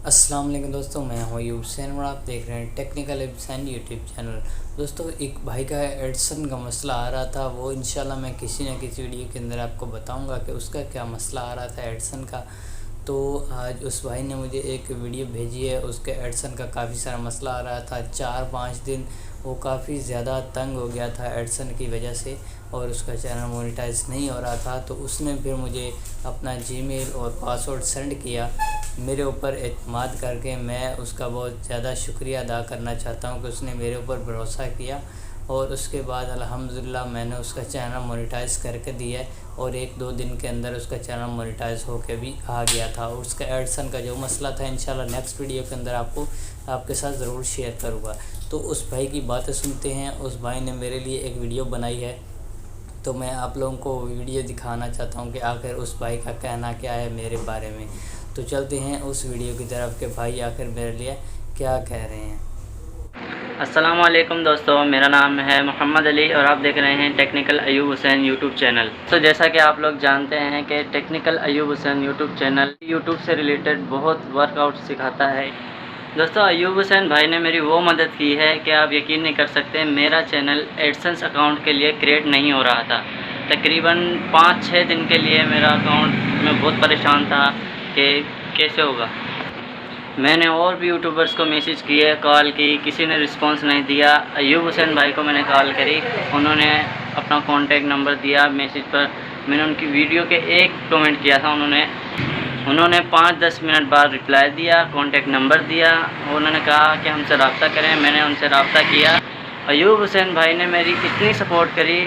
अस्सलाम वालेकुम दोस्तों, मैं हूँ यूब हुसैन और आप देख रहे हैं टेक्निकल हुसैन यूट्यूब चैनल। दोस्तों, एक भाई का एडिसन का मसला आ रहा था, वो इंशाल्लाह मैं किसी न किसी वीडियो के अंदर आपको बताऊंगा कि उसका क्या मसला आ रहा था एडिसन का। तो आज उस भाई ने मुझे एक वीडियो भेजी है, उसके एडिसन का काफ़ी सारा मसला आ रहा था। 4-5 दिन वो काफ़ी ज़्यादा तंग हो गया था एडिसन की वजह से और उसका चैनल मोनेटाइज नहीं हो रहा था। तो उसने फिर मुझे अपना जीमेल और पासवर्ड सेंड किया। मेरे ऊपर एतमाद करके मैं उसका बहुत ज़्यादा शुक्रिया अदा करना चाहता हूँ कि उसने मेरे ऊपर भरोसा किया और उसके बाद अल्हम्दुलिल्लाह मैंने उसका चैनल मोनेटाइज करके दिया है और 1-2 दिन के अंदर उसका चैनल मोनेटाइज होके भी आ गया था। और उसका एडिसन का जो मसला था इंशाल्लाह नेक्स्ट वीडियो के अंदर आपके साथ ज़रूर शेयर करूँगा। तो उस भाई की बातें सुनते हैं। उस भाई ने मेरे लिए एक वीडियो बनाई है, तो मैं आप लोगों को वीडियो दिखाना चाहता हूँ कि आखिर उस भाई का कहना क्या है मेरे बारे में। तो चलते हैं उस वीडियो की तरफ कि भाई आखिर मेरे लिए क्या कह रहे हैं। अस्सलाम वालेकुम दोस्तों, मेरा नाम है मोहम्मद अली और आप देख रहे हैं technical Ayub Hussain YouTube channel. तो जैसा कि आप लोग जानते हैं कि technical Ayub Hussain YouTube channel YouTube से रिलेटेड बहुत वर्कआउट सिखाता है। दोस्तों, अयूब हुसैन भाई ने मेरी वो मदद की है कि आप यकीन नहीं कर सकते, मेरा चैनल एडसेंस अकाउंट के लिए क्रिएट नहीं हो रहा था। तकरीबन 5-6 दिन के लिए मेरा अकाउंट में बहुत परेशान था कि कैसे होगा। मैंने और भी यूट्यूबर्स को मैसेज किए, कॉल की, किसी ने रिस्पांस नहीं दिया। अयूब हुसैन भाई को मैंने कॉल करी, उन्होंने अपना कॉन्टैक्ट नंबर दिया मैसेज पर। मैंने उनकी वीडियो के एक कमेंट किया था, उन्होंने 5-10 मिनट बाद रिप्लाई दिया, कॉन्टैक्ट नंबर दिया। उन्होंने कहा कि हमसे रब्ता करें। मैंने उनसे रब्ता किया। अयूब हुसैन भाई ने मेरी इतनी सपोर्ट करी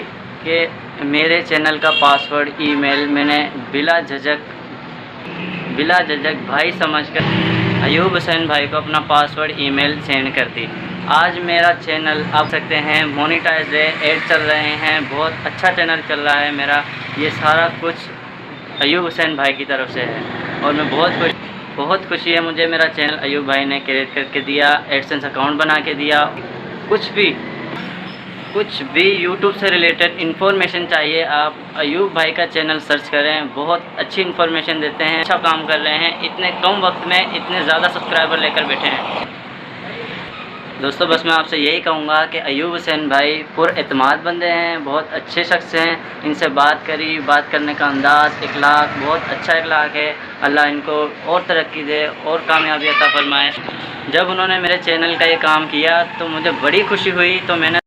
कि मेरे चैनल का पासवर्ड, ईमेल मैंने बिला झिझक भाई समझकर अयूब हुसैन भाई को अपना पासवर्ड, ईमेल सेंड कर दी। आज मेरा चैनल आप सकते हैं मोनेटाइज है, ऐड चल रहे हैं, बहुत अच्छा चैनल चल रहा है मेरा। ये सारा कुछ अयूब हुसैन भाई की तरफ से है और मैं बहुत खुशी है मुझे। मेरा चैनल अयूब भाई ने क्रिएट करके दिया, एडसेंस अकाउंट बना के दिया। कुछ भी यूट्यूब से रिलेटेड इन्फॉर्मेशन चाहिए, आप अयूब भाई का चैनल सर्च करें। बहुत अच्छी इन्फॉर्मेशन देते हैं, अच्छा काम कर रहे हैं, इतने कम वक्त में इतने ज़्यादा सब्सक्राइबर लेकर बैठे हैं। दोस्तों, बस मैं आपसे यही कहूँगा कि अयूब हुसैन भाई पुरएतमाद बंदे हैं, बहुत अच्छे शख्स हैं। इनसे बात करने का अंदाज़, इखलाक बहुत अच्छा इखलाक है। अल्लाह इनको और तरक्की दे और कामयाबी अता फरमाए। जब उन्होंने मेरे चैनल का ये काम किया तो मुझे बड़ी खुशी हुई। तो मैंने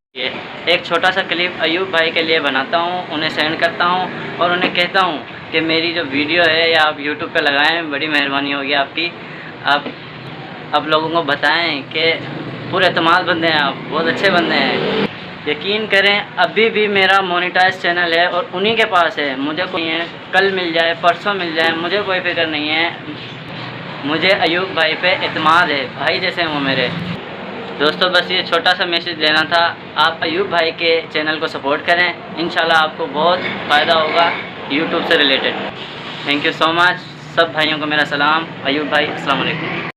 एक छोटा सा क्लिप अयूब भाई के लिए बनाता हूँ, उन्हें सेंड करता हूँ और उन्हें कहता हूँ कि मेरी जो वीडियो है या आप यूट्यूब पे लगाएं, बड़ी मेहरबानी होगी आपकी। आप लोगों को बताएं कि पुरएतमाद बंदे हैं, आप बहुत अच्छे बंदे हैं। यकीन करें, अभी भी मेरा मोनेटाइज चैनल है और उन्हीं के पास है। मुझे कोई है, कल मिल जाए, परसों मिल जाए, मुझे कोई फिक्र नहीं है। मुझे अयूब भाई पे एतमाद है, भाई जैसे हैं वो मेरे। दोस्तों, बस ये छोटा सा मैसेज देना था। आप अयूब भाई के चैनल को सपोर्ट करें, इंशाल्लाह आपको बहुत फ़ायदा होगा यूट्यूब से related. Thank you so much. सब भाइयों को मेरा सलाम। अयूब भाई, अस्सलाम वालेकुम।